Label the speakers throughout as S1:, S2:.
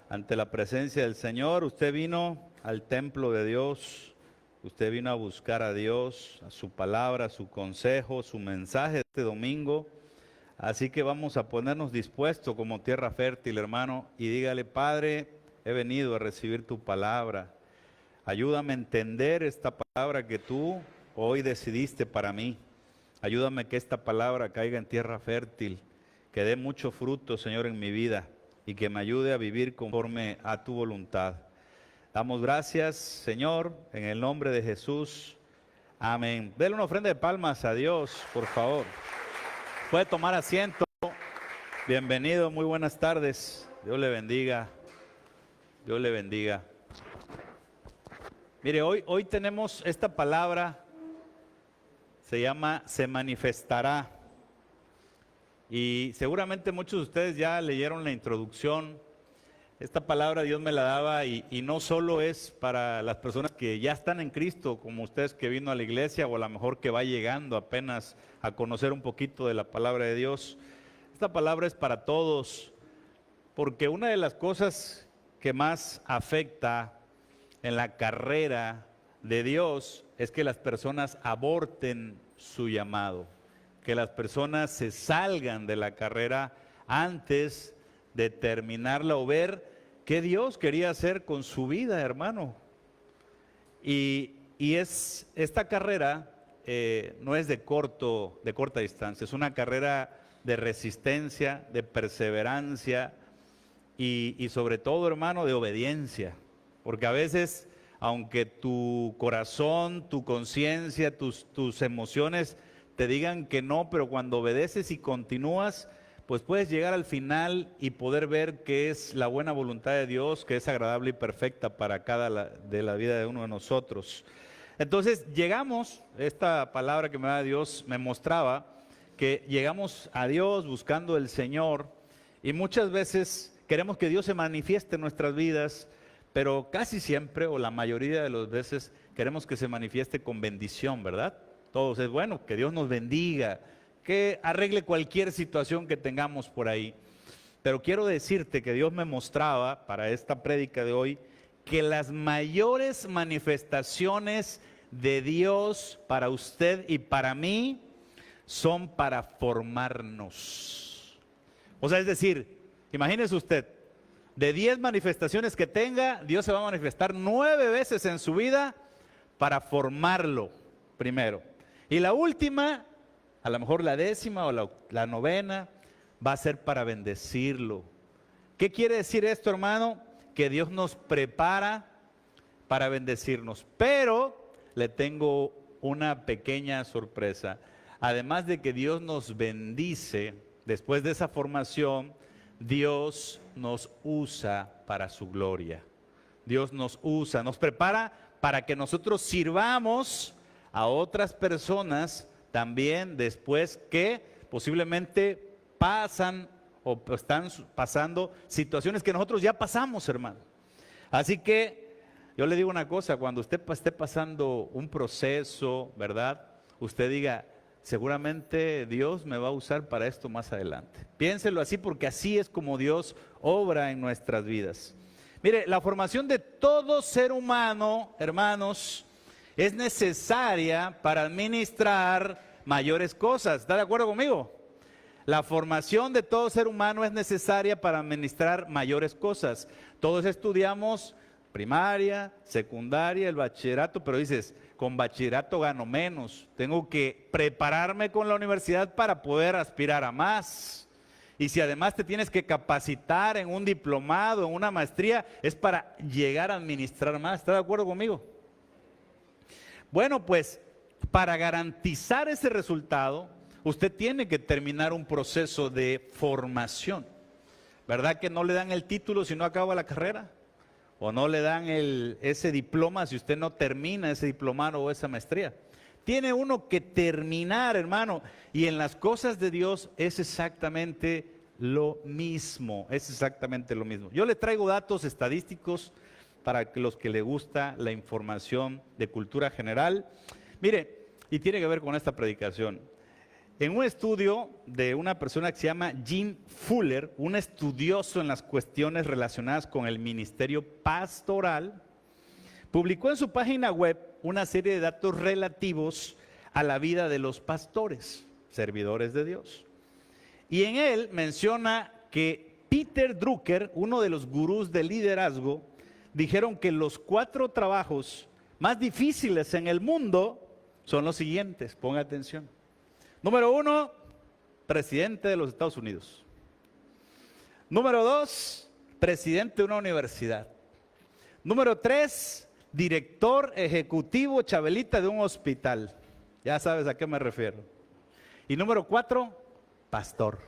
S1: ante la presencia del Señor. Usted vino al templo de Dios, usted vino a buscar a Dios, a su palabra, su consejo, su mensaje este domingo. Así que vamos a ponernos dispuestos como tierra fértil, hermano, y dígale: Padre, he venido a recibir tu palabra. Ayúdame a entender esta palabra que tú hoy decidiste para mí. Ayúdame que esta palabra caiga en tierra fértil, que dé mucho fruto, Señor, en mi vida y que me ayude a vivir conforme a tu voluntad. Damos gracias, Señor, en el nombre de Jesús. Amén. Denle una ofrenda de palmas a Dios, por favor. Puede tomar asiento. Bienvenido, muy buenas tardes. Dios le bendiga. Dios le bendiga. Mire, hoy tenemos esta palabra, se llama se manifestará. Y seguramente muchos de ustedes ya leyeron la introducción. Esta palabra Dios me la daba y no solo es para las personas que ya están en Cristo, como ustedes que vino a la iglesia o a lo mejor que va llegando apenas a conocer un poquito de la palabra de Dios. Esta palabra es para todos, porque una de las cosas que más afecta en la carrera de Dios es que las personas aborten su llamado, que las personas se salgan de la carrera antes de terminarla o ver qué Dios quería hacer con su vida, hermano. Y esta carrera no es de corta distancia, es una carrera de resistencia, de perseverancia y sobre todo, hermano, de obediencia. Porque a veces, aunque tu corazón, tu conciencia, tus emociones te digan que no, pero cuando obedeces y continúas, pues puedes llegar al final y poder ver que es la buena voluntad de Dios, que es agradable y perfecta para de la vida de uno de nosotros. Entonces llegamos, esta palabra que me da Dios me mostraba que llegamos a Dios buscando el Señor y muchas veces queremos que Dios se manifieste en nuestras vidas, pero casi siempre o la mayoría de las veces queremos que se manifieste con bendición, ¿verdad? Todos es bueno, que Dios nos bendiga, que arregle cualquier situación que tengamos por ahí. Pero quiero decirte que Dios me mostraba para esta prédica de hoy que las mayores manifestaciones de Dios para usted y para mí son para formarnos. O sea, es decir, imagínese usted, de 10 manifestaciones que tenga, Dios se va a manifestar 9 veces en su vida para formarlo primero. Y la última, a lo mejor la 10ª o la 9ª, va a ser para bendecirlo. ¿Qué quiere decir esto, hermano? Que Dios nos prepara para bendecirnos. Pero le tengo una pequeña sorpresa. Además de que Dios nos bendice, después de esa formación, Dios nos usa para su gloria. Dios nos usa, nos prepara para que nosotros sirvamos a otras personas también después que posiblemente pasan o están pasando situaciones que nosotros ya pasamos, hermano. Así que yo le digo una cosa, cuando usted esté pasando un proceso, ¿verdad? Usted diga: seguramente Dios me va a usar para esto más adelante. Piénselo así, porque así es como Dios obra en nuestras vidas. Mire, la formación de todo ser humano, hermanos, es necesaria para administrar mayores cosas. ¿Está de acuerdo conmigo? La formación de todo ser humano es necesaria para administrar mayores cosas. Todos estudiamos primaria, secundaria, el bachillerato, pero dices: con bachillerato gano menos, tengo que prepararme con la universidad para poder aspirar a más. Y si además te tienes que capacitar en un diplomado, en una maestría, es para llegar a administrar más. ¿Está de acuerdo conmigo? Bueno, pues para garantizar ese resultado, usted tiene que terminar un proceso de formación. ¿Verdad que no le dan el título si no acaba la carrera? O no le dan ese diploma si usted no termina ese diplomado o esa maestría. Tiene uno que terminar, hermano. Y en las cosas de Dios es exactamente lo mismo. Es exactamente lo mismo. Yo le traigo datos estadísticos para que los que le gusta la información de cultura general. Mire, y tiene que ver con esta predicación. en un estudio de una persona que se llama Jim Fuller, un estudioso en las cuestiones relacionadas con el ministerio pastoral, publicó en su página web una serie de datos relativos a la vida de los pastores, servidores de Dios. Y en él menciona que Peter Drucker, uno de los gurús del liderazgo, dijeron que los 4 trabajos más difíciles en el mundo son los siguientes, ponga atención. Número 1, presidente de los Estados Unidos. Número 2, presidente de una universidad. Número 3, director ejecutivo chabelita de un hospital. Ya sabes a qué me refiero. Y número 4, pastor.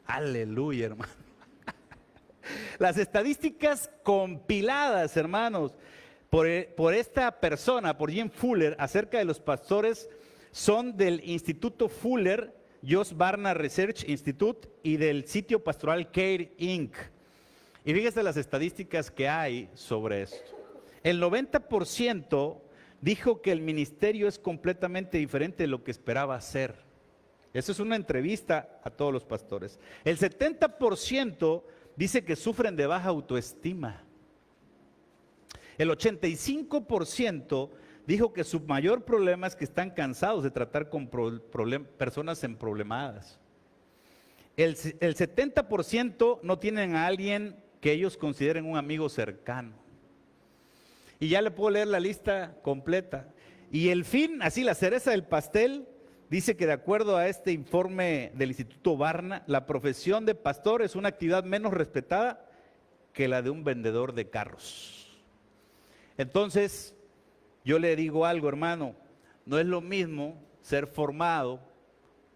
S1: Aleluya, hermano. Las estadísticas compiladas, hermanos, por esta persona, por Jim Fuller, acerca de los pastores, son del Instituto Fuller, Josh Barna Research Institute y del sitio pastoral Care Inc. Y fíjese las estadísticas que hay sobre esto. El 90% dijo que el ministerio es completamente diferente de lo que esperaba ser. Eso es una entrevista a todos los pastores. El 70% dice que sufren de baja autoestima. El 85% dijo que su mayor problema es que están cansados de tratar con personas emproblemadas. El 70% no tienen a alguien que ellos consideren un amigo cercano. Y ya le puedo leer la lista completa. Y el fin, así la cereza del pastel, dice que de acuerdo a este informe del Instituto Barna, la profesión de pastor es una actividad menos respetada que la de un vendedor de carros. Entonces, yo le digo algo, hermano, no es lo mismo ser formado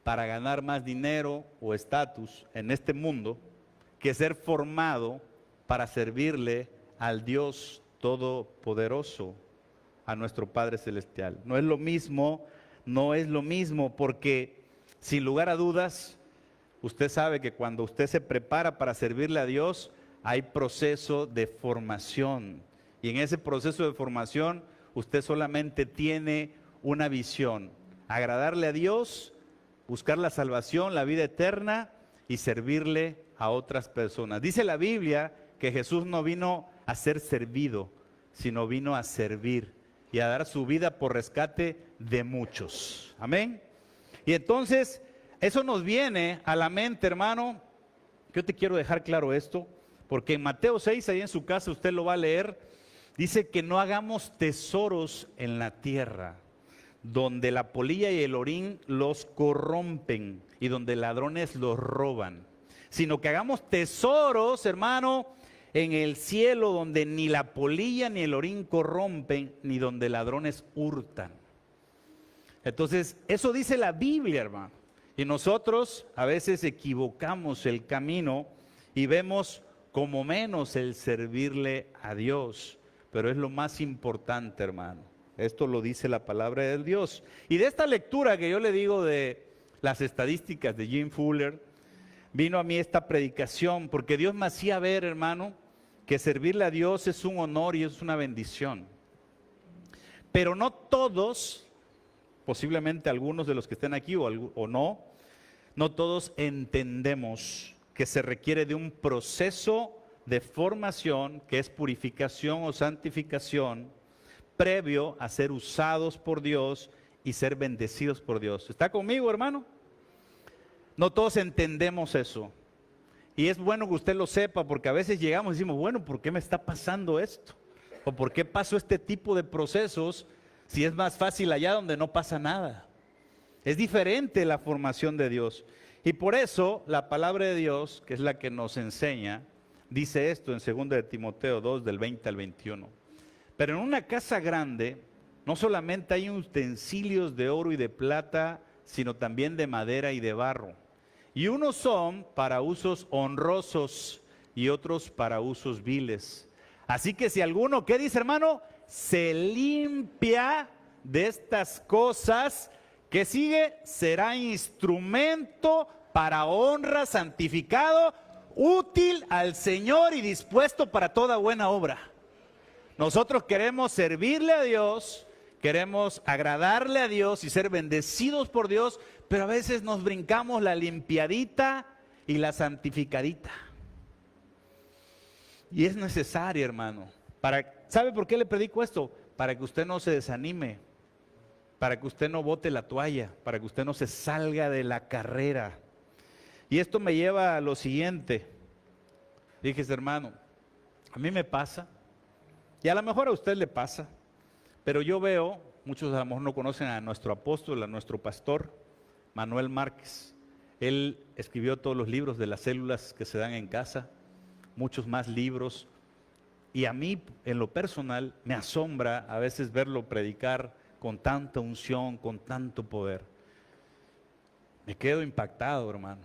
S1: para ganar más dinero o estatus en este mundo que ser formado para servirle al Dios Todopoderoso, a nuestro Padre Celestial. No es lo mismo porque sin lugar a dudas, usted sabe que cuando usted se prepara para servirle a Dios, hay proceso de formación. Y en ese proceso de formación, usted solamente tiene una visión: agradarle a Dios, buscar la salvación, la vida eterna y servirle a otras personas. Dice la Biblia que Jesús no vino a ser servido, sino vino a servir y a dar su vida por rescate de muchos. Amén. Y entonces, eso nos viene a la mente, hermano. Yo te quiero dejar claro esto, porque en Mateo 6, ahí en su casa usted lo va a leer, dice que no hagamos tesoros en la tierra, donde la polilla y el orín los corrompen y donde ladrones los roban, sino que hagamos tesoros, hermano, en el cielo, donde ni la polilla ni el orín corrompen, ni donde ladrones hurtan. Entonces, eso dice la Biblia, hermano. Y nosotros a veces equivocamos el camino y vemos como menos el servirle a Dios. Pero es lo más importante, hermano. Esto lo dice la palabra de Dios. Y de esta lectura que yo le digo de las estadísticas de Jim Fuller, vino a mí esta predicación, porque Dios me hacía ver, hermano, que servirle a Dios es un honor y es una bendición. Pero no todos, posiblemente algunos de los que estén aquí o no todos entendemos que se requiere de un proceso de formación, que es purificación o santificación, previo a ser usados por Dios y ser bendecidos por Dios. ¿Está conmigo, hermano? No todos entendemos eso. Y es bueno que usted lo sepa, porque a veces llegamos y decimos, bueno, ¿por qué me está pasando esto? ¿O por qué paso este tipo de procesos si es más fácil allá donde no pasa nada? Es diferente la formación de Dios. Y por eso la palabra de Dios, que es la que nos enseña, dice esto en 2 de Timoteo 2, del 20 al 21. Pero en una casa grande no solamente hay utensilios de oro y de plata, sino también de madera y de barro. Y unos son para usos honrosos y otros para usos viles. Así que si alguno, ¿qué dice, hermano? Se limpia de estas cosas, ¿qué sigue? Será instrumento para honra, santificado, útil al Señor y dispuesto para toda buena obra. Nosotros queremos servirle a Dios, queremos agradarle a Dios y ser bendecidos por Dios, pero a veces nos brincamos la limpiadita y la santificadita. Y es necesario, hermano. ¿Sabe por qué le predico esto? Para que usted no se desanime, para que usted no bote la toalla, para que usted no se salga de la carrera. Y esto me lleva a lo siguiente. Fíjese, hermano, a mí me pasa, y a lo mejor a usted le pasa, pero yo veo, muchos a lo mejor no conocen a nuestro apóstol, a nuestro pastor, Manuel Márquez. Él escribió todos los libros de las células que se dan en casa, muchos más libros. Y a mí, en lo personal, me asombra a veces verlo predicar con tanta unción, con tanto poder. Me quedo impactado, hermano.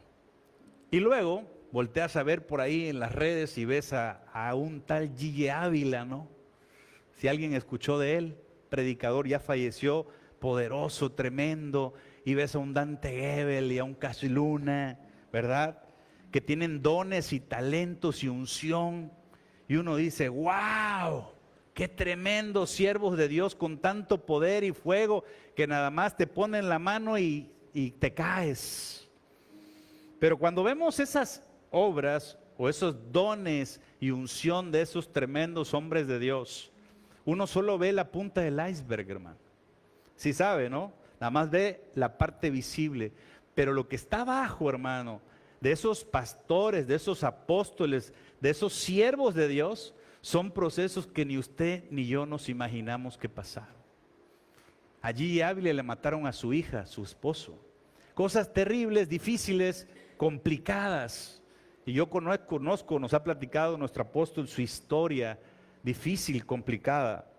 S1: Y luego volteas a ver por ahí en las redes y ves a un tal Gille Ávila, ¿no? Si alguien escuchó de él, predicador, ya falleció, poderoso, tremendo, y ves a un Dante Gebel y a un Casu Luna, ¿verdad? Que tienen dones y talentos y unción, y uno dice, ¡wow! ¡Qué tremendos siervos de Dios con tanto poder y fuego que nada más te ponen la mano y te caes! Pero cuando vemos esas obras o esos dones y unción de esos tremendos hombres de Dios, uno solo ve la punta del iceberg, hermano. Sí sabe, ¿no? Nada más ve la parte visible. Pero lo que está abajo, hermano, de esos pastores, de esos apóstoles, de esos siervos de Dios, son procesos que ni usted ni yo nos imaginamos que pasaron. Allí Ávila le mataron a su hija, a su esposo. Cosas terribles, difíciles, complicadas. Y yo conozco, nos ha platicado nuestro apóstol su historia difícil, complicada.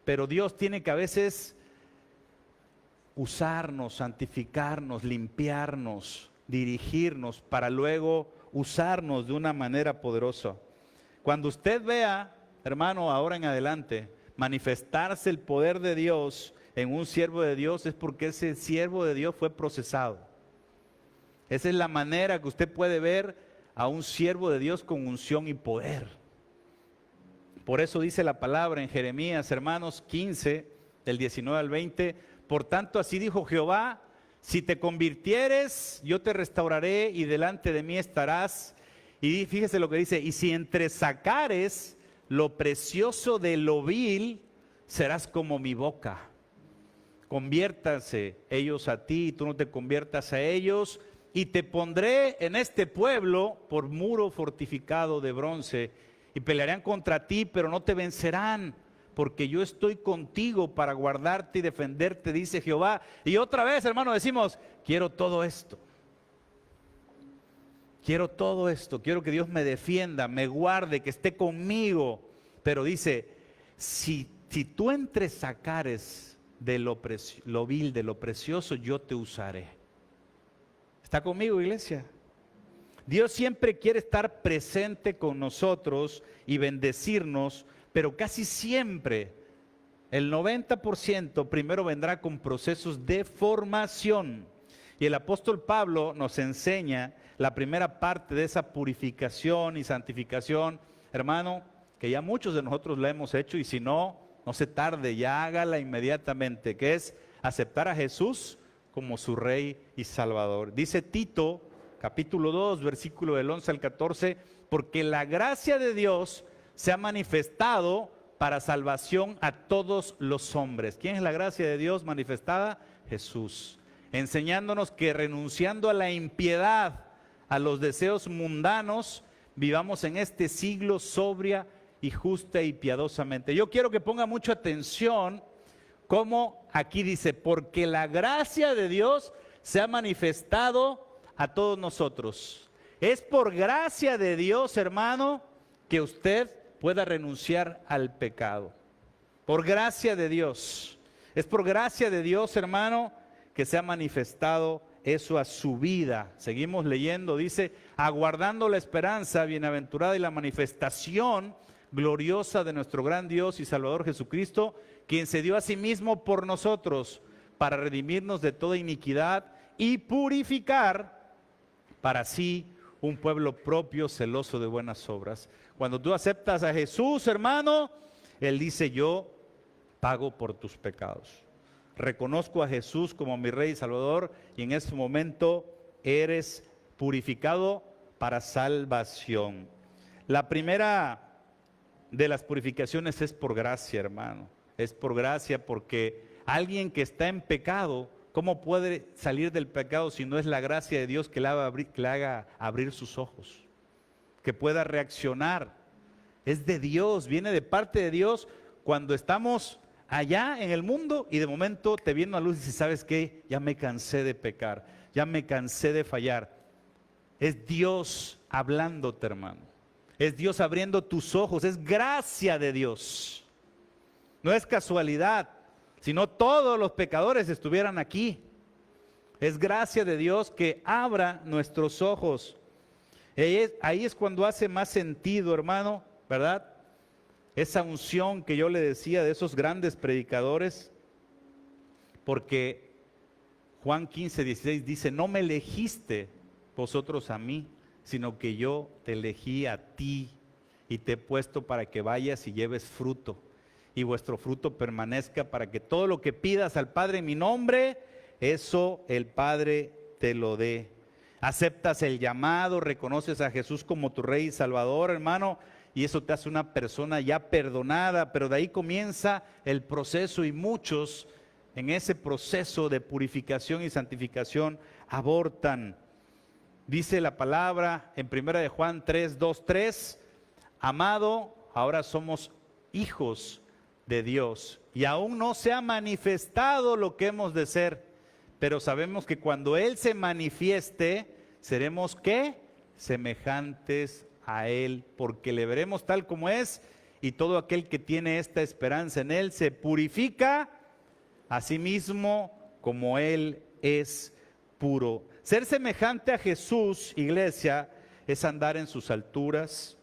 S1: Pero Dios tiene que a veces usarnos, santificarnos, limpiarnos, dirigirnos para luego usarnos de una manera poderosa. Cuando usted vea, hermano, ahora en adelante, manifestarse el poder de Dios en un siervo de Dios, es porque ese siervo de Dios fue procesado. Esa es la manera que usted puede ver a un siervo de Dios con unción y poder. Por eso dice la palabra en Jeremías, hermanos, 15, del 19 al 20, por tanto así dijo Jehová, si te convirtieres, yo te restauraré y delante de mí estarás. Y fíjese lo que dice, y si entresacares lo precioso de lo vil, serás como mi boca. Conviértanse ellos a ti y tú no te conviertas a ellos, y te pondré en este pueblo por muro fortificado de bronce, y pelearán contra ti, pero no te vencerán, porque yo estoy contigo para guardarte y defenderte, dice Jehová. Y otra vez, hermano, decimos, quiero todo esto. Quiero todo esto, quiero que Dios me defienda, me guarde, que esté conmigo. Pero dice, si tú entresacares de lo vil, de lo precioso, yo te usaré. ¿Está conmigo, iglesia? Dios siempre quiere estar presente con nosotros y bendecirnos, pero casi siempre, el 90% primero vendrá con procesos de formación. Y el apóstol Pablo nos enseña la primera parte de esa purificación y santificación, hermano, que ya muchos de nosotros la hemos hecho, y si no, no se tarde, ya hágala inmediatamente, que es aceptar a Jesús como su Rey y Salvador. Dice Tito, capítulo 2, versículo del 11 al 14, porque la gracia de Dios se ha manifestado para salvación a todos los hombres. ¿Quién es la gracia de Dios manifestada? Jesús. Enseñándonos que renunciando a la impiedad, a los deseos mundanos, vivamos en este siglo sobria y justa y piadosamente. Yo quiero que ponga mucha atención como aquí dice, porque la gracia de Dios se ha manifestado a todos nosotros. Es por gracia de Dios, hermano, que usted pueda renunciar al pecado. Por gracia de Dios. Es por gracia de Dios, hermano, que se ha manifestado eso a su vida. Seguimos leyendo, dice, aguardando la esperanza bienaventurada y la manifestación gloriosa de nuestro gran Dios y Salvador Jesucristo, quien se dio a sí mismo por nosotros para redimirnos de toda iniquidad y purificar para sí un pueblo propio, celoso de buenas obras. Cuando tú aceptas a Jesús, hermano, Él dice, yo pago por tus pecados. Reconozco a Jesús como mi Rey y Salvador y en ese momento eres purificado para salvación. La primera de las purificaciones es por gracia, hermano. Es por gracia porque alguien que está en pecado, ¿cómo puede salir del pecado si no es la gracia de Dios que le haga abrir sus ojos? Que pueda reaccionar. Es de Dios, viene de parte de Dios cuando estamos allá en el mundo y de momento te viene una luz y dices, ¿sabes qué? Ya me cansé de pecar, ya me cansé de fallar. Es Dios hablándote, hermano. Es Dios abriendo tus ojos, es gracia de Dios. No es casualidad, sino todos los pecadores estuvieran aquí. Es gracia de Dios que abra nuestros ojos. Ahí es cuando hace más sentido, hermano, ¿verdad? Esa unción que yo le decía de esos grandes predicadores, porque Juan 15:16 dice, no me elegiste vosotros a mí, sino que yo te elegí a ti y te he puesto para que vayas y lleves fruto y vuestro fruto permanezca para que todo lo que pidas al Padre en mi nombre, eso el Padre te lo dé. Aceptas el llamado, reconoces a Jesús como tu Rey y Salvador, hermano, y eso te hace una persona ya perdonada, pero de ahí comienza el proceso y muchos en ese proceso de purificación y santificación abortan. Dice la palabra en 1 de Juan 3:2-3, amado, ahora somos hijos de Dios y aún no se ha manifestado lo que hemos de ser, pero sabemos que cuando Él se manifieste, seremos ¿qué? Semejantes a Él, porque le veremos tal como es, y todo aquel que tiene esta esperanza en Él se purifica a sí mismo como Él es puro. Ser semejante a Jesús, iglesia, es andar en sus alturas,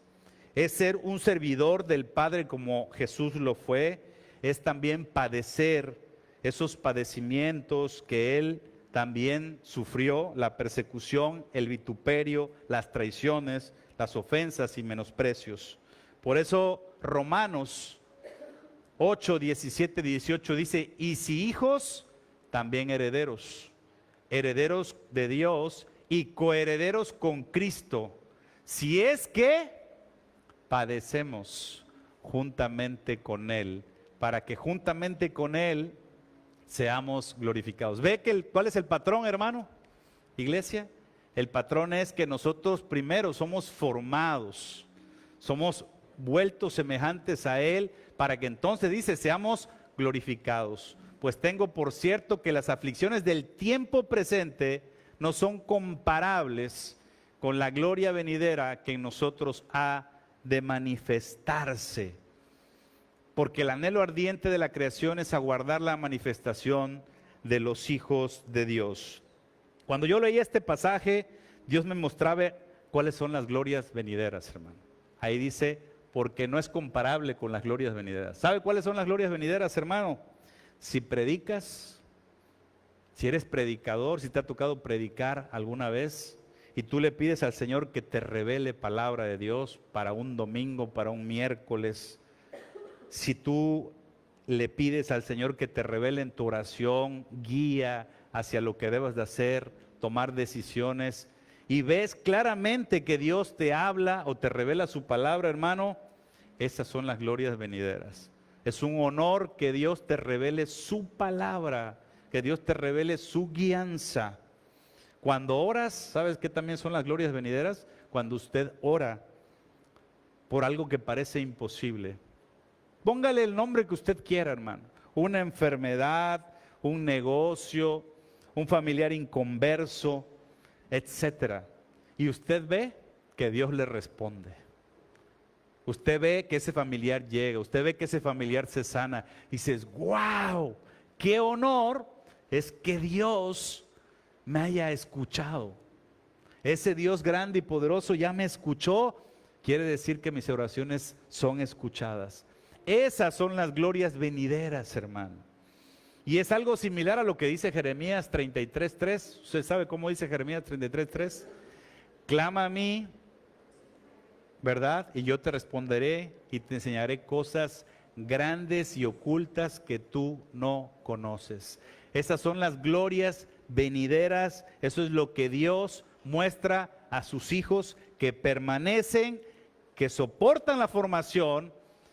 S1: es ser un servidor del Padre como Jesús lo fue, es también padecer esos padecimientos que Él también sufrió, la persecución, el vituperio, las traiciones, las ofensas y menosprecios. Por eso Romanos 8:17-18 dice, y si hijos, también herederos, herederos de Dios y coherederos con Cristo, si es que padecemos juntamente con Él, para que juntamente con Él seamos glorificados. ¿Ve cuál es el patrón, hermano? Iglesia, el patrón es que nosotros primero somos formados, somos vueltos semejantes a Él, para que entonces dice, seamos glorificados. Pues tengo por cierto que las aflicciones del tiempo presente no son comparables con la gloria venidera que en nosotros ha de manifestarse. Porque el anhelo ardiente de la creación es aguardar la manifestación de los hijos de Dios. Cuando yo leía este pasaje, Dios me mostraba cuáles son las glorias venideras, hermano. Ahí dice, porque no es comparable con las glorias venideras. ¿Sabe cuáles son las glorias venideras, hermano? Si predicas, si eres predicador, si te ha tocado predicar alguna vez, y tú le pides al Señor que te revele palabra de Dios para un domingo, para un miércoles, si tú le pides al Señor que te revele en tu oración, guía hacia lo que debas de hacer, tomar decisiones, y ves claramente que Dios te habla o te revela su palabra, hermano, esas son las glorias venideras. Es un honor que Dios te revele su palabra, que Dios te revele su guianza. Cuando oras, ¿sabes qué también son las glorias venideras? Cuando usted ora por algo que parece imposible. Póngale el nombre que usted quiera, hermano. Una enfermedad, un negocio, un familiar inconverso, etcétera. Y usted ve que Dios le responde. Usted ve que ese familiar llega, usted ve que ese familiar se sana. Y dices, wow, qué honor es que Dios me haya escuchado. Ese Dios grande y poderoso ya me escuchó. Quiere decir que mis oraciones son escuchadas. Esas son las glorias venideras, hermano. Y es algo similar a lo que dice Jeremías 33:3. ¿Usted sabe cómo dice Jeremías 33:3? Clama a mí, ¿verdad? Y yo te responderé y te enseñaré cosas grandes y ocultas que tú no conoces. Esas son las glorias venideras. Eso es lo que Dios muestra a sus hijos que permanecen, que soportan la formación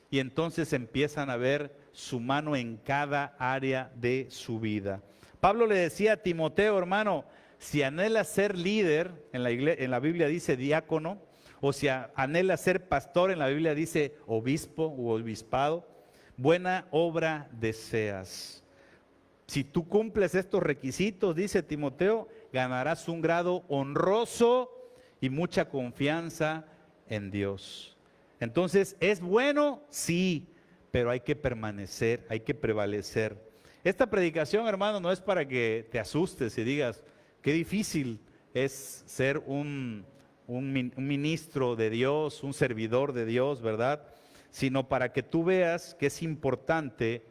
S1: y entonces empiezan a ver su mano en cada área de su vida. Pablo le decía a Timoteo, hermano, si anhelas ser líder, en la Biblia dice diácono, o si anhelas ser pastor, en la Biblia dice obispo u obispado, buena obra deseas. Si tú cumples estos requisitos, dice Timoteo, ganarás un grado honroso y mucha confianza en Dios. Entonces, ¿es bueno? Sí, pero hay que permanecer, hay que prevalecer. Esta predicación, hermano, no es para que te asustes y digas, qué difícil es ser un ministro de Dios, un servidor de Dios, ¿verdad? Sino para que tú veas que es importante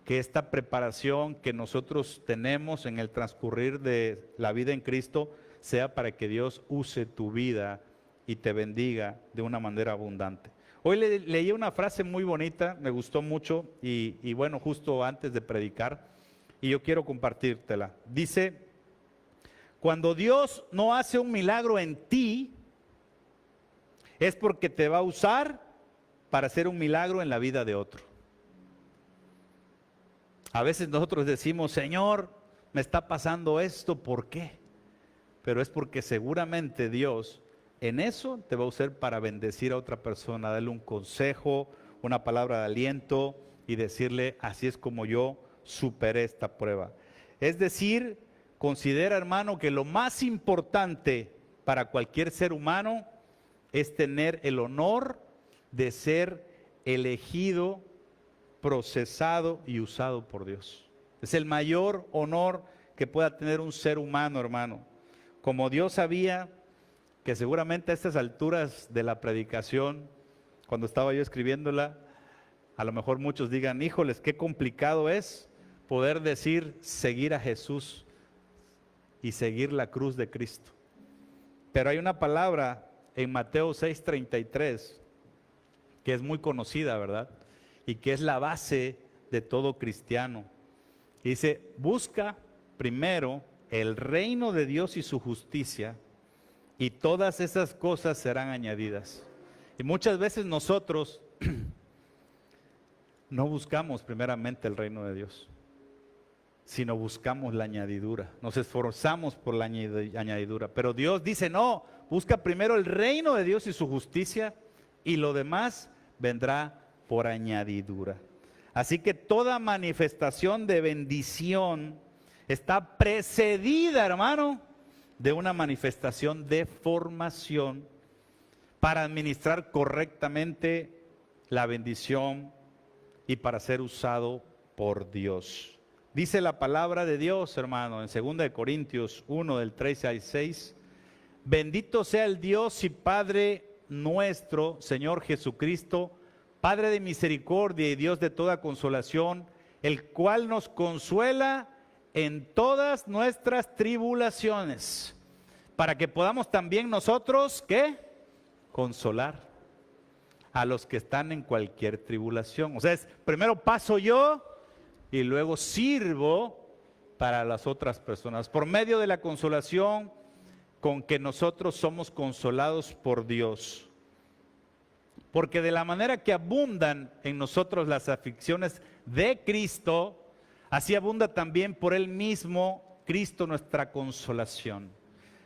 S1: que esta preparación que nosotros tenemos en el transcurrir de la vida en Cristo sea para que Dios use tu vida y te bendiga de una manera abundante. Hoy leí una frase muy bonita, me gustó mucho y bueno, justo antes de predicar, y yo quiero compartírtela. Dice, cuando Dios no hace un milagro en ti, es porque te va a usar para hacer un milagro en la vida de otro. A veces nosotros decimos, Señor, me está pasando esto, ¿por qué? Pero es porque seguramente Dios en eso te va a usar para bendecir a otra persona, darle un consejo, una palabra de aliento y decirle, así es como yo superé esta prueba. Es decir, considera, hermano, que lo más importante para cualquier ser humano es tener el honor de ser elegido, procesado y usado por Dios. Es el mayor honor que pueda tener un ser humano, hermano. Como Dios sabía que seguramente a estas alturas de la predicación, cuando estaba yo escribiéndola, a lo mejor muchos digan, híjoles, qué complicado es poder decir seguir a Jesús y seguir la cruz de Cristo. Pero hay una palabra en Mateo 6:33 que es muy conocida, ¿verdad? Y que es la base de todo cristiano. Y dice, busca primero el reino de Dios y su justicia, y todas esas cosas serán añadidas. Y muchas veces nosotros no buscamos primeramente el reino de Dios, sino buscamos la añadidura. Nos esforzamos por la añadidura. Pero Dios dice, no, busca primero el reino de Dios y su justicia, y lo demás vendrá por añadidura. Así que toda manifestación de bendición está precedida, hermano, de una manifestación de formación para administrar correctamente la bendición y para ser usado por Dios. Dice la palabra de Dios, hermano, en 2 Corintios 1, del 13 al 6, bendito sea el Dios y Padre nuestro, Señor Jesucristo, Padre de misericordia y Dios de toda consolación, el cual nos consuela en todas nuestras tribulaciones, para que podamos también nosotros, ¿qué? Consolar a los que están en cualquier tribulación. O sea, primero paso yo y luego sirvo para las otras personas, por medio de la consolación con que nosotros somos consolados por Dios. Porque de la manera que abundan en nosotros las aflicciones de Cristo, así abunda también por Él mismo Cristo nuestra consolación.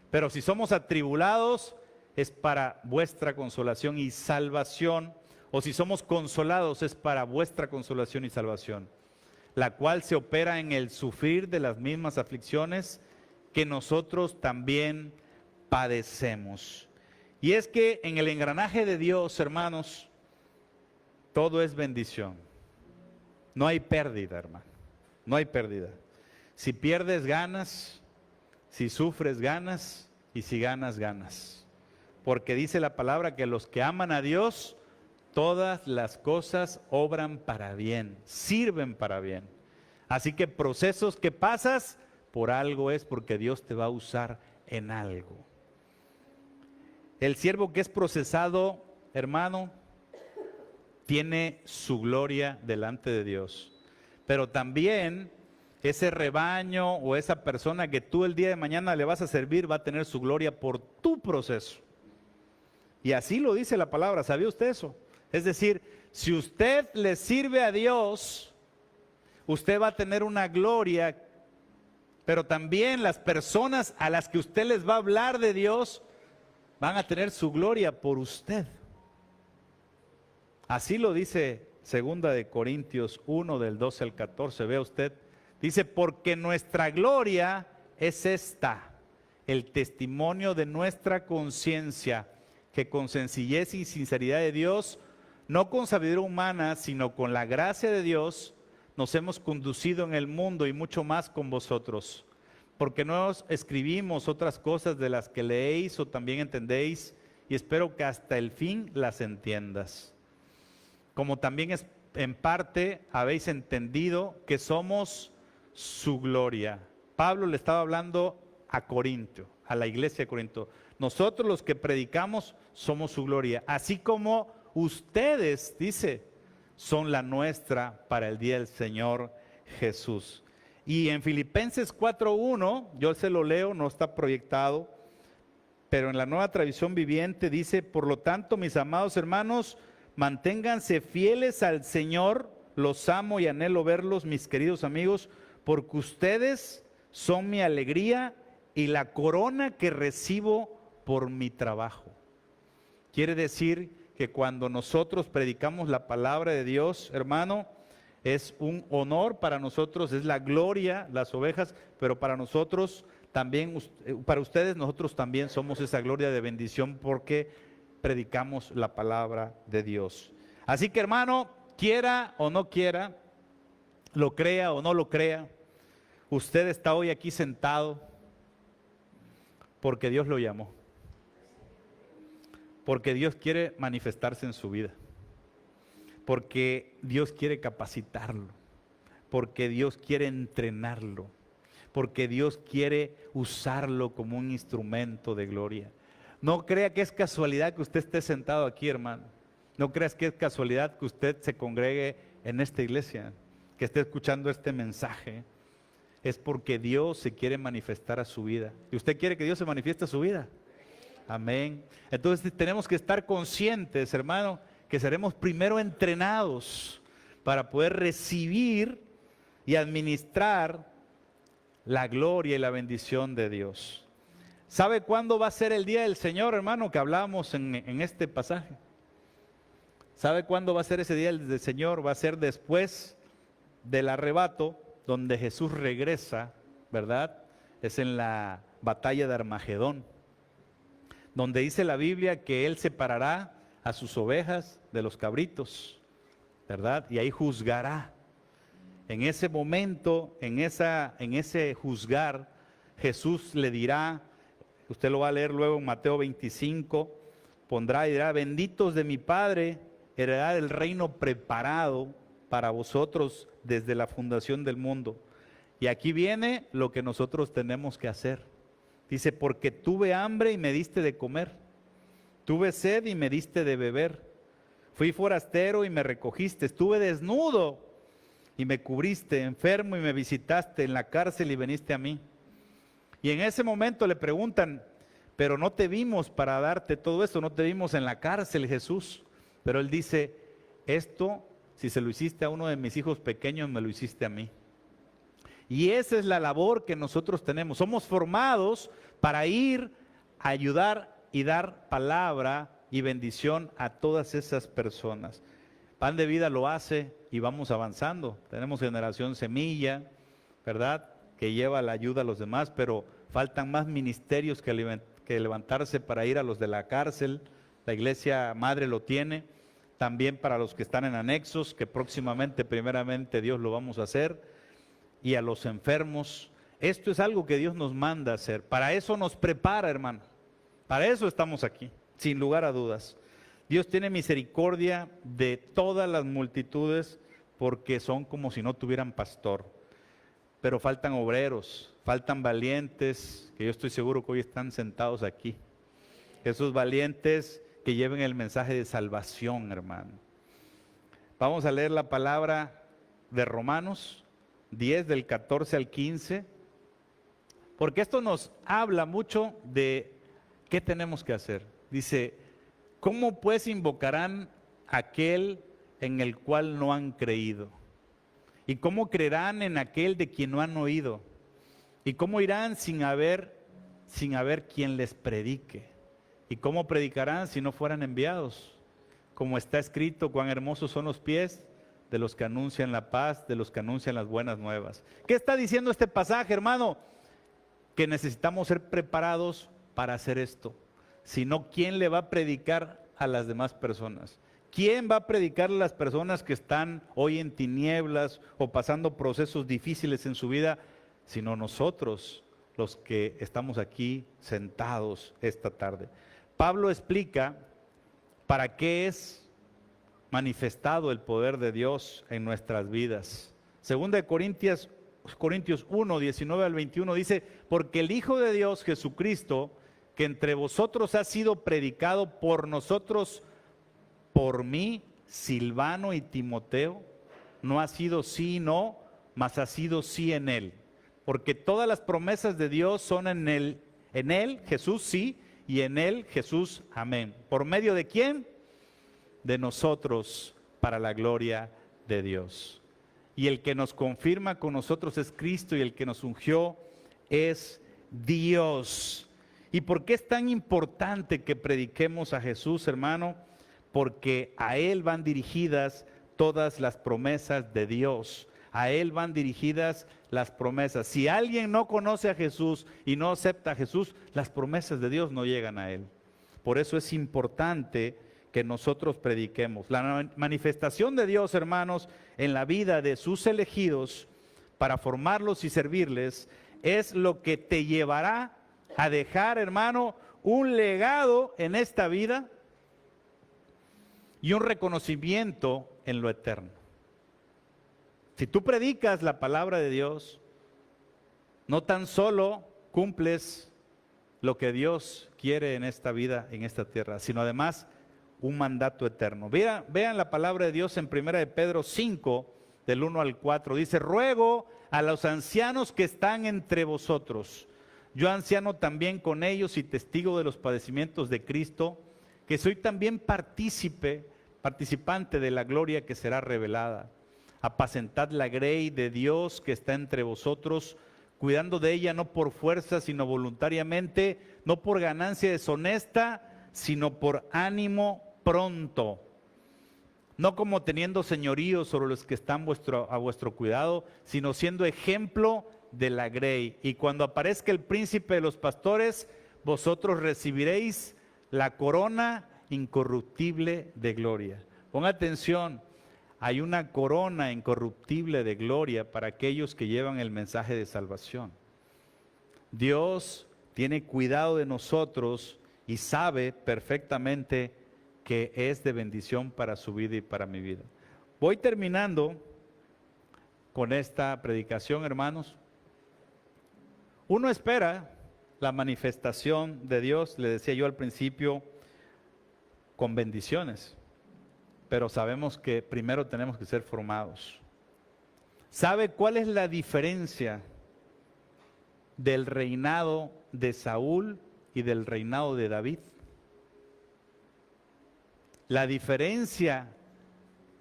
S1: Pero si somos atribulados, es para vuestra consolación y salvación. O si somos consolados, es para vuestra consolación y salvación, la cual se opera en el sufrir de las mismas aflicciones que nosotros también padecemos. Y es que en el engranaje de Dios, hermanos, todo es bendición. No hay pérdida, hermano. No hay pérdida. Si pierdes, ganas. Si sufres, ganas. Y si ganas, ganas. Porque dice la palabra que los que aman a Dios, todas las cosas obran para bien, sirven para bien. Así que procesos que pasas, por algo es, porque Dios te va a usar en algo. El siervo que es procesado, hermano, tiene su gloria delante de Dios. Pero también ese rebaño o esa persona que tú el día de mañana le vas a servir va a tener su gloria por tu proceso. Y así lo dice la palabra, ¿sabía usted eso? Es decir, si usted le sirve a Dios, usted va a tener una gloria, pero también las personas a las que usted les va a hablar de Dios van a tener su gloria por usted. Así lo dice 2 de Corintios 1 del 12 al 14, vea usted. Dice, porque nuestra gloria es esta, el testimonio de nuestra conciencia, que con sencillez y sinceridad de Dios, no con sabiduría humana, sino con la gracia de Dios, nos hemos conducido en el mundo y mucho más con vosotros. Porque no os escribimos otras cosas de las que leéis o también entendéis, y espero que hasta el fin las entiendas. Como también en parte habéis entendido que somos su gloria. Pablo le estaba hablando a Corinto, a la iglesia de Corinto. Nosotros los que predicamos somos su gloria, así como ustedes, dice, son la nuestra para el día del Señor Jesús. Y en Filipenses 4:1, yo se lo leo, no está proyectado, pero en la Nueva Traducción Viviente dice, por lo tanto, mis amados hermanos, manténganse fieles al Señor, los amo y anhelo verlos, mis queridos amigos, porque ustedes son mi alegría y la corona que recibo por mi trabajo. Quiere decir que cuando nosotros predicamos la palabra de Dios, hermano, es un honor para nosotros, es la gloria, las ovejas, pero para nosotros también, para ustedes, nosotros también somos esa gloria de bendición porque predicamos la palabra de Dios. Así que, hermano, quiera o no quiera, lo crea o no lo crea, usted está hoy aquí sentado porque Dios lo llamó, porque Dios quiere manifestarse en su vida, porque Dios quiere capacitarlo, porque Dios quiere entrenarlo, porque Dios quiere usarlo como un instrumento de gloria. No crea que es casualidad que usted esté sentado aquí, hermano. No creas que es casualidad que usted se congregue en esta iglesia, que esté escuchando este mensaje. Es porque Dios se quiere manifestar a su vida. ¿Y usted quiere que Dios se manifieste a su vida? Amén. Entonces tenemos que estar conscientes, hermano, que seremos primero entrenados para poder recibir y administrar la gloria y la bendición de Dios. ¿Sabe cuándo va a ser el día del Señor, hermano, que hablábamos en este pasaje? ¿Sabe cuándo va a ser ese día del Señor? Va a ser después del arrebato, donde Jesús regresa, ¿verdad? Es en la batalla de Armagedón, donde dice la Biblia que Él separará a sus ovejas de los cabritos, ¿verdad? Y ahí juzgará. En ese momento, en ese juzgar, Jesús le dirá, usted lo va a leer luego en Mateo 25, pondrá y dirá, benditos de mi Padre, heredad del reino preparado para vosotros desde la fundación del mundo. Y aquí viene lo que nosotros tenemos que hacer. Dice, porque tuve hambre y me diste de comer, tuve sed y me diste de beber, fui forastero y me recogiste, estuve desnudo y me cubriste, enfermo y me visitaste, en la cárcel y viniste a mí. Y en ese momento le preguntan, pero no te vimos para darte todo esto, no te vimos en la cárcel, Jesús. Pero Él dice, esto, si se lo hiciste a uno de mis hijos pequeños, me lo hiciste a mí. Y esa es la labor que nosotros tenemos. Somos formados para ir a ayudar y dar palabra y bendición a todas esas personas. Pan de Vida lo hace y vamos avanzando. Tenemos Generación Semilla, ¿verdad?, que lleva la ayuda a los demás, pero faltan más ministerios que levantarse para ir a los de la cárcel. La iglesia madre lo tiene, también para los que están en anexos, que próximamente, primeramente, Dios lo vamos a hacer, y a los enfermos. Esto es algo que Dios nos manda a hacer. Para eso nos prepara, hermano. Para eso estamos aquí, sin lugar a dudas. Dios tiene misericordia de todas las multitudes porque son como si no tuvieran pastor. Pero faltan obreros, faltan valientes, que yo estoy seguro que hoy están sentados aquí. Esos valientes que lleven el mensaje de salvación, hermano. Vamos a leer la palabra de Romanos 10, del 14 al 15, porque esto nos habla mucho de qué tenemos que hacer. Dice, ¿cómo pues invocarán a aquel en el cual no han creído? ¿Y cómo creerán en aquel de quien no han oído? ¿Y cómo irán sin haber quien les predique? ¿Y cómo predicarán si no fueran enviados? Como está escrito, cuán hermosos son los pies de los que anuncian la paz, de los que anuncian las buenas nuevas. ¿Qué está diciendo este pasaje, hermano? Que necesitamos ser preparados para hacer esto. Si no, ¿quién le va a predicar a las demás personas? ¿Quién va a predicar a las personas que están hoy en tinieblas o pasando procesos difíciles en su vida? Sino nosotros, los que estamos aquí sentados esta tarde. Pablo explica para qué es manifestado el poder de Dios en nuestras vidas. Segunda de Corintios 1, 19 al 21 dice, porque el Hijo de Dios, Jesucristo, que entre vosotros ha sido predicado por nosotros, por mí, Silvano y Timoteo, no ha sido sí y no, mas ha sido sí en él. Porque todas las promesas de Dios son en él, Jesús sí, y en él, Jesús, amén. ¿Por medio de quién? De nosotros, para la gloria de Dios. Y el que nos confirma con nosotros es Cristo, y el que nos ungió es Dios. ¿Y por qué es tan importante que prediquemos a Jesús, hermano? Porque a Él van dirigidas todas las promesas de Dios. A Él van dirigidas las promesas. Si alguien no conoce a Jesús y no acepta a Jesús, las promesas de Dios no llegan a Él. Por eso es importante que nosotros prediquemos. La manifestación de Dios, hermanos, en la vida de sus elegidos, para formarlos y servirles, es lo que te llevará a dejar, hermano, un legado en esta vida y un reconocimiento en lo eterno. Si tú predicas la palabra de Dios, no tan solo cumples lo que Dios quiere en esta vida, en esta tierra, sino además un mandato eterno. Vean la palabra de Dios en 1 de Pedro 5, del 1 al 4. Dice, ruego a los ancianos que están entre vosotros, yo anciano también con ellos y testigo de los padecimientos de Cristo, que soy también participante de la gloria que será revelada. Apacentad la grey de Dios que está entre vosotros, cuidando de ella no por fuerza, sino voluntariamente, no por ganancia deshonesta, sino por ánimo pronto. No como teniendo señorío sobre los que están a vuestro cuidado, sino siendo ejemplo de la grey. Y cuando aparezca el príncipe de los pastores, vosotros recibiréis la corona incorruptible de gloria. Ponga atención, hay una corona incorruptible de gloria para aquellos que llevan el mensaje de salvación. Dios tiene cuidado de nosotros y sabe perfectamente que es de bendición para su vida y para mi vida. Voy terminando con esta predicación, hermanos. Uno espera la manifestación de Dios, le decía yo al principio, con bendiciones, pero sabemos que primero tenemos que ser formados. ¿Sabe cuál es la diferencia del reinado de Saúl y del reinado de David? La diferencia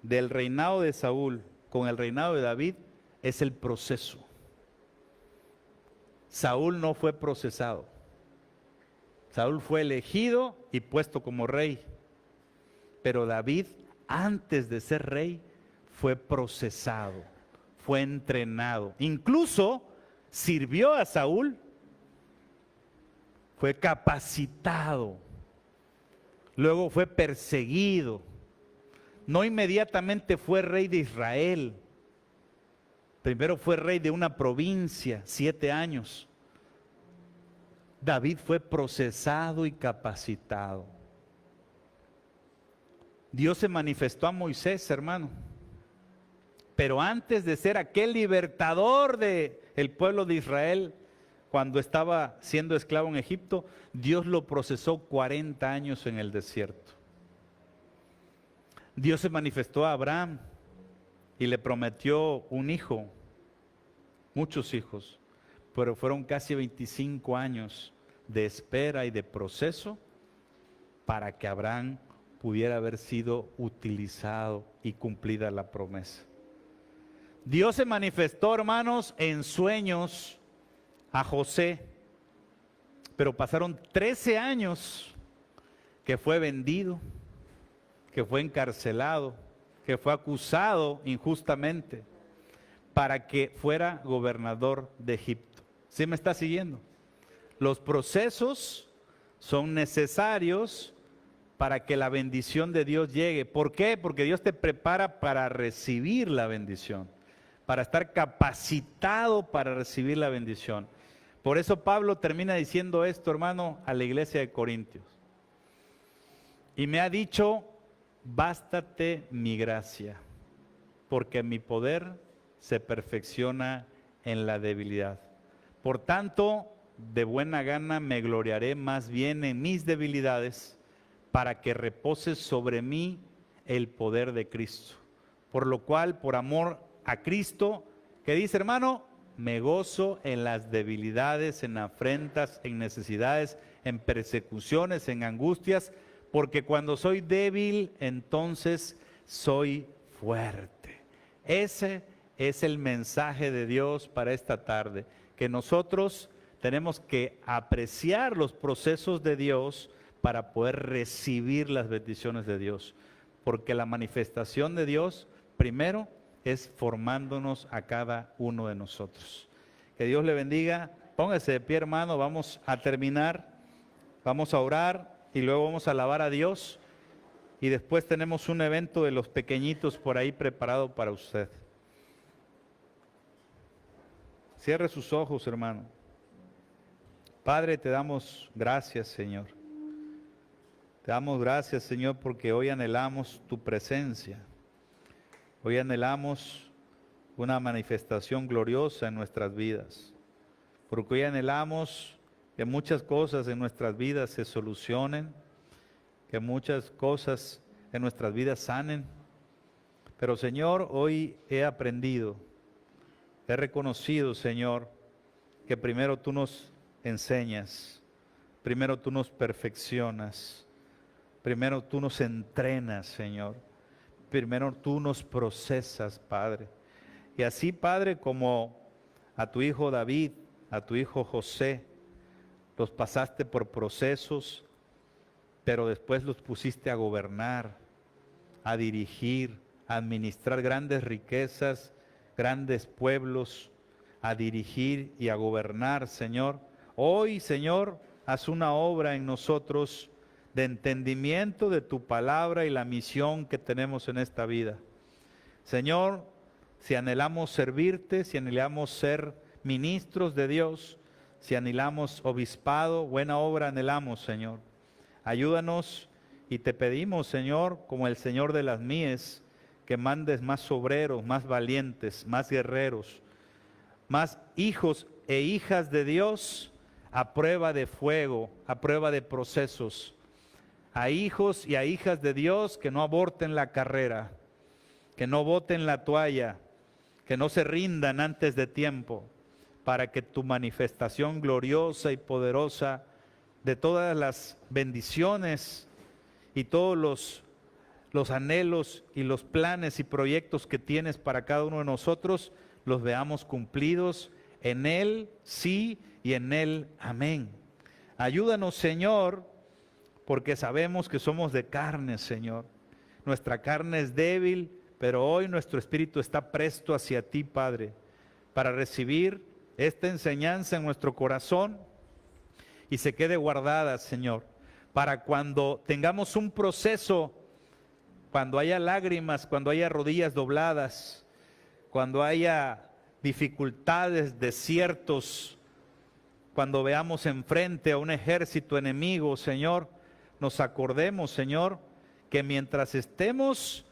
S1: del reinado de Saúl con el reinado de David es el proceso. Saúl no fue procesado. Saúl fue elegido y puesto como rey. Pero David, antes de ser rey, fue procesado, fue entrenado. Incluso sirvió a Saúl, fue capacitado. Luego fue perseguido. No inmediatamente fue rey de Israel. Primero fue rey de una provincia, 7 años. David fue procesado y capacitado. Dios se manifestó a Moisés, hermano. Pero antes de ser aquel libertador del pueblo de Israel, cuando estaba siendo esclavo en Egipto, Dios lo procesó 40 años en el desierto. Dios se manifestó a Abraham y le prometió un hijo, muchos hijos, pero fueron casi 25 años de espera y de proceso para que Abraham pudiera haber sido utilizado y cumplida la promesa. Dios se manifestó, hermanos, en sueños a José, pero pasaron 13 años que fue vendido, que fue encarcelado, que fue acusado injustamente para que fuera gobernador de Egipto. ¿Sí me está siguiendo? Los procesos son necesarios para que la bendición de Dios llegue. ¿Por qué? Porque Dios te prepara para recibir la bendición, para estar capacitado para recibir la bendición. Por eso Pablo termina diciendo esto, hermano, a la iglesia de Corintios. Y me ha dicho, bástate mi gracia, porque mi poder se perfecciona en la debilidad. Por tanto, de buena gana me gloriaré más bien en mis debilidades, para que repose sobre mí el poder de Cristo. Por lo cual, por amor a Cristo, ¿qué dice, hermano? Me gozo en las debilidades, en afrentas, en necesidades, en persecuciones, en angustias, porque cuando soy débil, entonces soy fuerte. Ese es el mensaje de Dios para esta tarde, que nosotros tenemos que apreciar los procesos de Dios para poder recibir las bendiciones de Dios, porque la manifestación de Dios, primero, es formándonos a cada uno de nosotros. Que Dios le bendiga. Póngase de pie, hermano, vamos a terminar, vamos a orar y luego vamos a alabar a Dios, y después tenemos un evento de los pequeñitos por ahí preparado para usted. Cierre sus ojos, hermano. Padre, te damos gracias, Señor. Te damos gracias, Señor, porque hoy anhelamos tu presencia. Hoy anhelamos una manifestación gloriosa en nuestras vidas. Porque hoy anhelamos que muchas cosas en nuestras vidas se solucionen, que muchas cosas en nuestras vidas sanen. Pero, Señor, hoy he aprendido, he reconocido, Señor, que primero tú nos enseñas, primero tú nos perfeccionas, primero tú nos entrenas, Señor, primero tú nos procesas, Padre. Y así, Padre, como a tu hijo David, a tu hijo José, los pasaste por procesos, pero después los pusiste a gobernar, a dirigir, a administrar grandes riquezas, grandes pueblos, a dirigir y a gobernar, Señor. Hoy, Señor, haz una obra en nosotros de entendimiento de tu palabra y la misión que tenemos en esta vida. Señor, si anhelamos servirte, si anhelamos ser ministros de Dios, si anhelamos obispado, buena obra anhelamos, Señor. Ayúdanos y te pedimos, Señor, como el Señor de las mies, que mandes más obreros, más valientes, más guerreros, más hijos e hijas de Dios a prueba de fuego, a prueba de procesos. A hijos y a hijas de Dios que no aborten la carrera, que no boten la toalla, que no se rindan antes de tiempo, para que tu manifestación gloriosa y poderosa de todas las bendiciones y todos los anhelos y los planes y proyectos que tienes para cada uno de nosotros, los veamos cumplidos en Él, sí, y en Él, amén. Ayúdanos, Señor, porque sabemos que somos de carne, Señor. Nuestra carne es débil, pero hoy nuestro espíritu está presto hacia ti, Padre, para recibir esta enseñanza en nuestro corazón y se quede guardada, Señor, para cuando tengamos un proceso, cuando haya lágrimas, cuando haya rodillas dobladas, cuando haya dificultades, desiertos, cuando veamos enfrente a un ejército enemigo, Señor, nos acordemos, Señor, que mientras estemos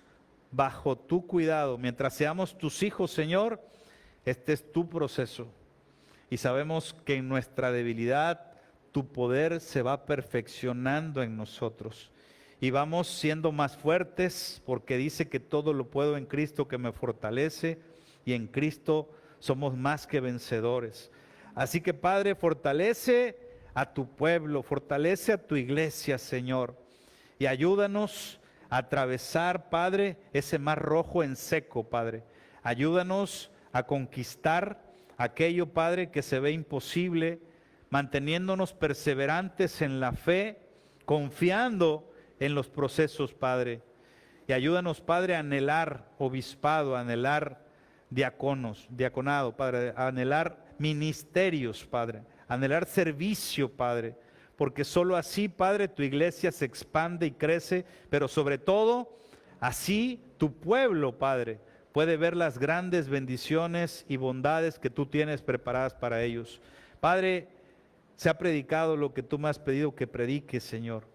S1: bajo tu cuidado, mientras seamos tus hijos, Señor, este es tu proceso. Y sabemos que en nuestra debilidad tu poder se va perfeccionando en nosotros. y vamos siendo más fuertes porque dice que todo lo puedo en Cristo que me fortalece y en Cristo somos más que vencedores. Así que Padre, fortalece a tu pueblo, fortalece a tu iglesia, Señor, y ayúdanos a atravesar, Padre, ese mar rojo en seco, Padre. Ayúdanos a conquistar aquello, Padre, que se ve imposible, manteniéndonos perseverantes en la fe, confiando en los procesos, Padre. Y ayúdanos, Padre, a anhelar obispado, a anhelar diaconado, Padre, a anhelar ministerios, Padre, a anhelar servicio, Padre, porque solo así, Padre, tu iglesia se expande y crece, pero sobre todo, así tu pueblo, Padre, puede ver las grandes bendiciones y bondades que tú tienes preparadas para ellos. Padre, se ha predicado lo que tú me has pedido que predique, Señor,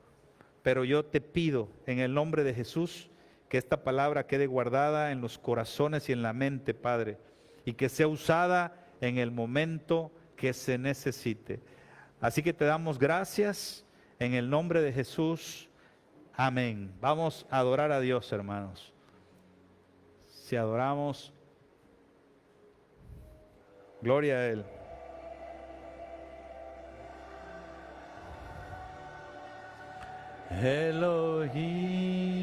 S1: pero yo te pido en el nombre de Jesús que esta palabra quede guardada en los corazones y en la mente, Padre, y que sea usada en el momento que se necesite. Así que te damos gracias en el nombre de Jesús. Amén. Vamos a adorar a Dios, hermanos. Si adoramos, gloria a Él. Elohim.